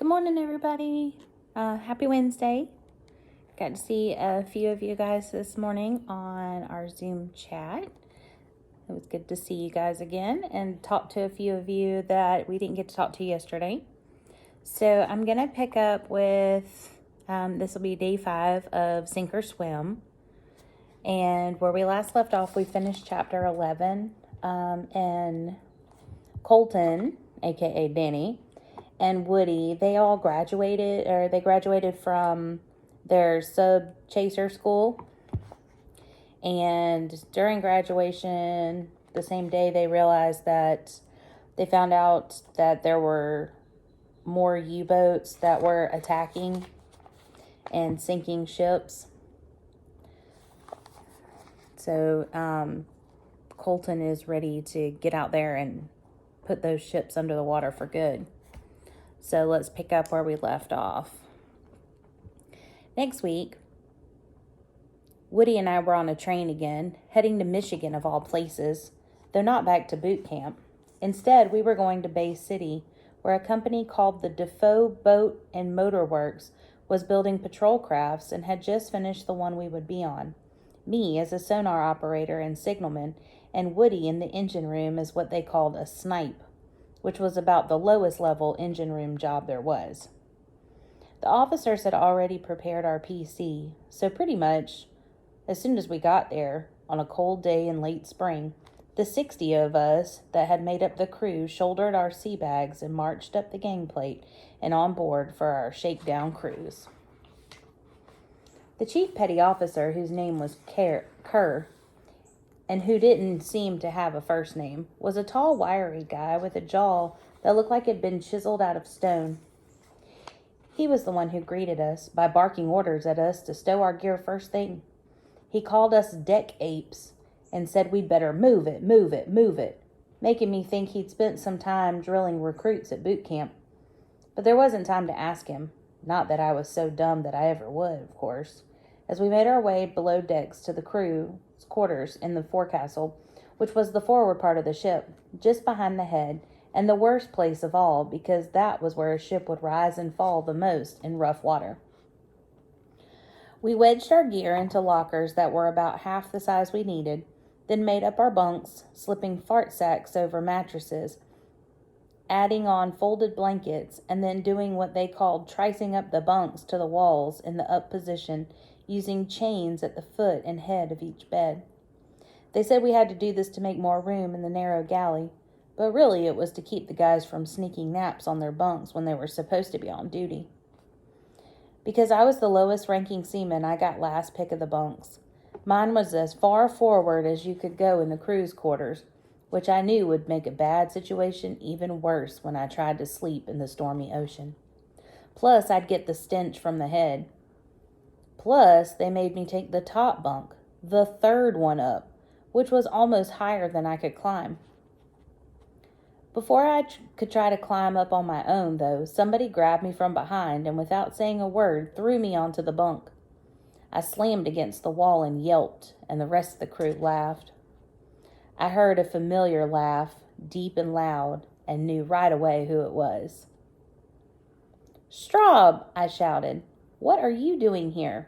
Good morning, everybody. Happy Wednesday. Got to see a few of you guys this morning on our Zoom chat. It was good to see you guys again and talk to a few of you that we didn't get to talk to yesterday. So I'm going to pick up with, this will be day 5 of Sink or Swim. And where we last left off, we finished chapter 11. And Colton, aka Danny, and Woody, they graduated from their sub-chaser school. And during graduation, the same day, they realized that they found out that there were more U-boats that were attacking and sinking ships. So Colton is ready to get out there and put those ships under the water for good. So let's pick up where we left off. Next week, Woody and I were on a train again, heading to Michigan of all places, though not back to boot camp. Instead, we were going to Bay City, where a company called the Defoe Boat and Motor Works was building patrol crafts and had just finished the one we would be on. Me as a sonar operator and signalman, and Woody in the engine room as what they called a snipe, which was about the lowest level engine room job there was. The officers had already prepared our PC, so pretty much, as soon as we got there, on a cold day in late spring, the 60 of us that had made up the crew shouldered our sea bags and marched up the gangplank and on board for our shakedown cruise. The chief petty officer, whose name was Kerr, and who didn't seem to have a first name, was a tall, wiry guy with a jaw that looked like it had been chiseled out of stone. He was the one who greeted us by barking orders at us to stow our gear first thing. He called us deck apes and said we'd better move it, making me think he'd spent some time drilling recruits at boot camp. But there wasn't time to ask him, not that I was so dumb that I ever would, of course, as we made our way below decks to the crew's quarters in the forecastle, which was the forward part of the ship, just behind the head, and the worst place of all, because that was where a ship would rise and fall the most in rough water. We wedged our gear into lockers that were about half the size we needed, then made up our bunks, slipping fart sacks over mattresses, adding on folded blankets, and then doing what they called tricing up the bunks to the walls in the up position, using chains at the foot and head of each bed. They said we had to do this to make more room in the narrow galley, but really it was to keep the guys from sneaking naps on their bunks when they were supposed to be on duty. Because I was the lowest ranking seaman, I got last pick of the bunks. Mine was as far forward as you could go in the crew's quarters, which I knew would make a bad situation even worse when I tried to sleep in the stormy ocean. Plus, I'd get the stench from the head. Plus, they made me take the top bunk, the third one up, which was almost higher than I could climb. Before I could try to climb up on my own, though, somebody grabbed me from behind and without saying a word, threw me onto the bunk. I slammed against the wall and yelped, and the rest of the crew laughed. I heard a familiar laugh, deep and loud, and knew right away who it was. "Straub!" I shouted. "What are you doing here?"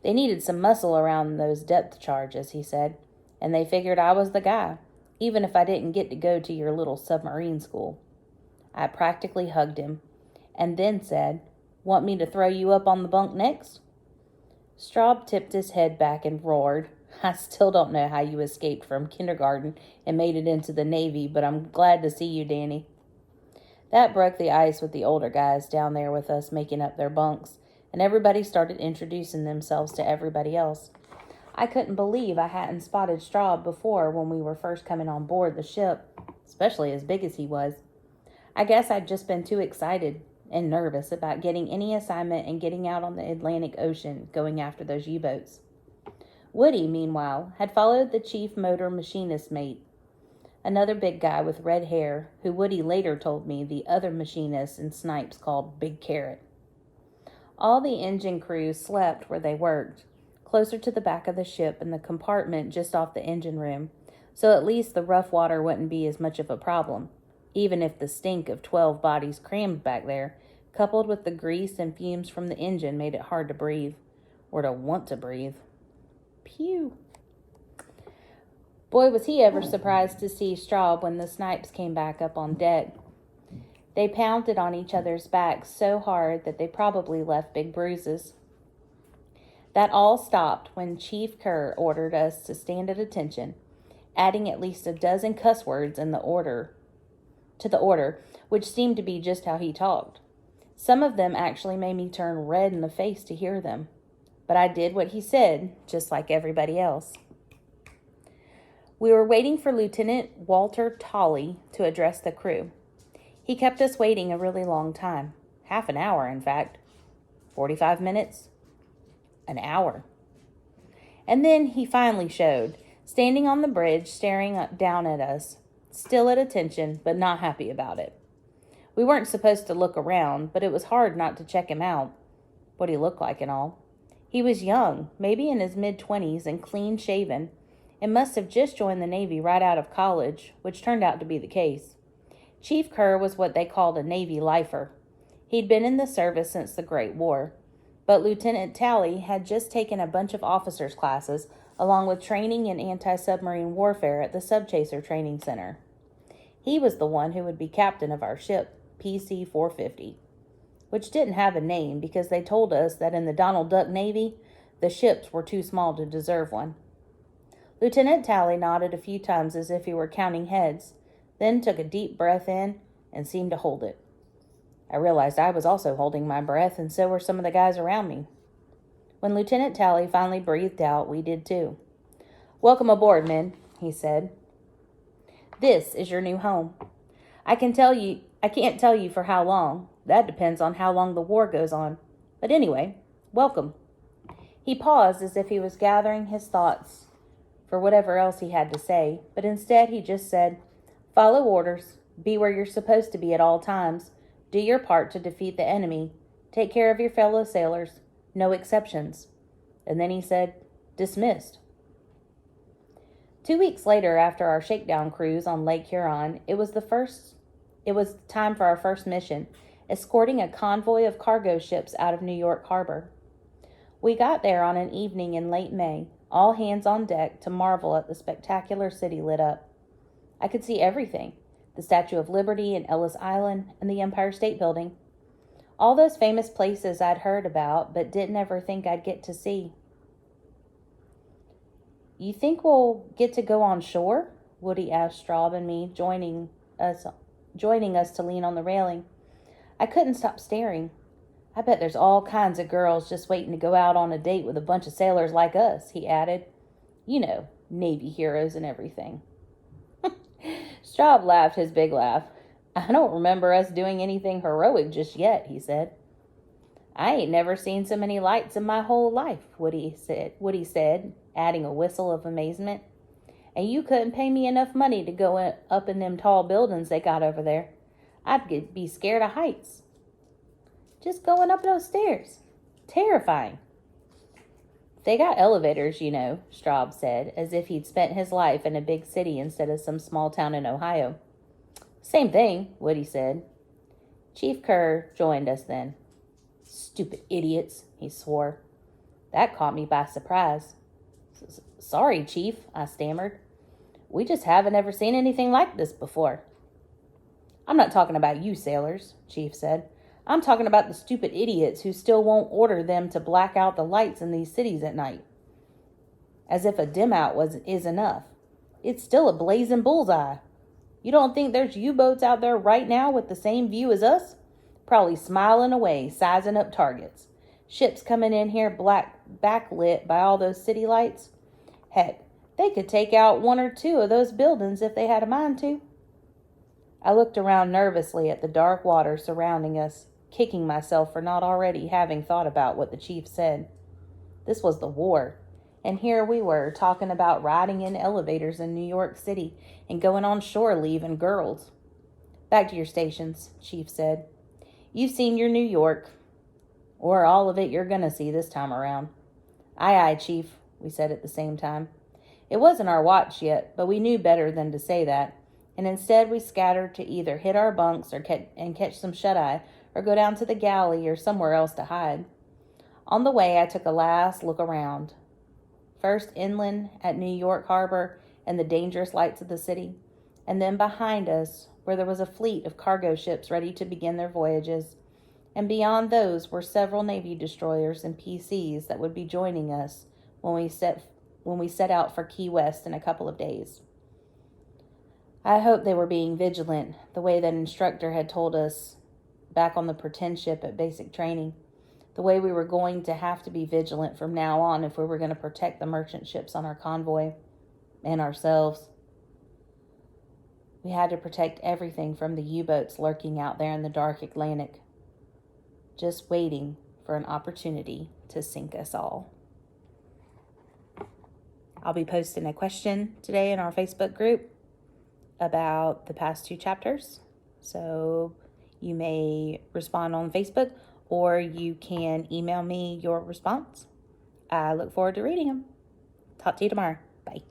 "They needed some muscle around those depth charges," he said, "and they figured I was the guy, even if I didn't get to go to your little submarine school." I practically hugged him, and then said, "Want me to throw you up on the bunk next?" Straub tipped his head back and roared. "I still don't know how you escaped from kindergarten and made it into the Navy, but I'm glad to see you, Danny." That broke the ice with the older guys down there with us making up their bunks, and everybody started introducing themselves to everybody else. I couldn't believe I hadn't spotted Straub before when we were first coming on board the ship, especially as big as he was. I guess I'd just been too excited and nervous about getting any assignment and getting out on the Atlantic Ocean going after those U-boats. Woody, meanwhile, had followed the chief motor machinist mate, another big guy with red hair, who Woody later told me the other machinist in Snipes called Big Carrot. All the engine crews slept where they worked, closer to the back of the ship in the compartment just off the engine room, so at least the rough water wouldn't be as much of a problem, even if the stink of 12 bodies crammed back there coupled with the grease and fumes from the engine, made it hard to breathe, or to want to breathe. Pew! Boy, was he ever surprised to see Straub when the Snipes came back up on deck. They pounded on each other's backs so hard that they probably left big bruises. That all stopped when Chief Kerr ordered us to stand at attention, adding at least a dozen cuss words to the order, which seemed to be just how he talked. Some of them actually made me turn red in the face to hear them, but I did what he said, just like everybody else. We were waiting for Lieutenant Walter Tolley to address the crew. He kept us waiting a really long time, half an hour, in fact. 45 minutes? An hour. And then he finally showed, standing on the bridge, staring down at us, still at attention, but not happy about it. We weren't supposed to look around, but it was hard not to check him out, what he looked like and all. He was young, maybe in his mid-20s, and clean-shaven, and must have just joined the Navy right out of college, which turned out to be the case. Chief Kerr was what they called a Navy lifer. He'd been in the service since the Great War, but Lieutenant Talley had just taken a bunch of officers' classes, along with training in anti-submarine warfare at the Subchaser Training Center. He was the one who would be captain of our ship, PC-450, which didn't have a name because they told us that in the Donald Duck Navy, the ships were too small to deserve one. Lieutenant Talley nodded a few times as if he were counting heads, then took a deep breath in and seemed to hold it. I realized I was also holding my breath, and so were some of the guys around me. When Lieutenant Talley finally breathed out, we did too. "Welcome aboard, men," he said. "This is your new home. I can't tell you for how long. That depends on how long the war goes on. But anyway, welcome." He paused as if he was gathering his thoughts for whatever else he had to say, but instead he just said, "Follow orders, be where you're supposed to be at all times, do your part to defeat the enemy, take care of your fellow sailors, no exceptions." And then he said, "Dismissed." 2 weeks later, after our shakedown cruise on Lake Huron, it was time for our first mission, escorting a convoy of cargo ships out of New York Harbor. We got there on an evening in late May, all hands on deck to marvel at the spectacular city lit up. I could see everything, the Statue of Liberty and Ellis Island and the Empire State Building. All those famous places I'd heard about but didn't ever think I'd get to see. "You think we'll get to go on shore?" Woody asked Straub and me, joining us to lean on the railing. I couldn't stop staring. "I bet there's all kinds of girls just waiting to go out on a date with a bunch of sailors like us," he added. "You know, Navy heroes and everything." Straub laughed his big laugh. "I don't remember us doing anything heroic just yet," he said. "I ain't never seen so many lights in my whole life," Woody said, adding a whistle of amazement. "And you couldn't pay me enough money to go up in them tall buildings they got over there. I'd be scared of heights. Just going up those stairs. Terrifying." "They got elevators, you know," Straub said, as if he'd spent his life in a big city instead of some small town in Ohio. "Same thing," Woody said. Chief Kerr joined us then. "Stupid idiots," he swore. That caught me by surprise. "Sorry, Chief," I stammered. "We just haven't ever seen anything like this before." "I'm not talking about you sailors," Chief said. "I'm talking about the stupid idiots who still won't order them to black out the lights in these cities at night. As if a dim out is enough. It's still a blazing bullseye. You don't think there's U-boats out there right now with the same view as us? Probably smiling away, sizing up targets. Ships coming in here backlit by all those city lights. Heck, they could take out one or two of those buildings if they had a mind to." I looked around nervously at the dark water surrounding us, kicking myself for not already having thought about what the chief said. This was the war, and here we were talking about riding in elevators in New York City and going on shore leave and girls. "Back to your stations," Chief said. "You've seen your New York, or all of it you're going to see this time around." "Aye, aye, Chief," we said at the same time. It wasn't our watch yet, but we knew better than to say that, And instead we scattered to either hit our bunks or catch some shut-eye, or go down to the galley or somewhere else to hide. On the way, I took a last look around. First inland at New York Harbor and the dangerous lights of the city, and then behind us, where there was a fleet of cargo ships ready to begin their voyages, and beyond those were several Navy destroyers and PCs that would be joining us when we set out for Key West in a couple of days. I hoped they were being vigilant, the way that instructor had told us back on the pretend ship at basic training, the way we were going to have to be vigilant from now on if we were going to protect the merchant ships on our convoy and ourselves. We had to protect everything from the U-boats lurking out there in the dark Atlantic, just waiting for an opportunity to sink us all. I'll be posting a question today in our Facebook group about the past 2 chapters. So you may respond on Facebook, or you can email me your response. I look forward to reading them. Talk to you tomorrow. Bye.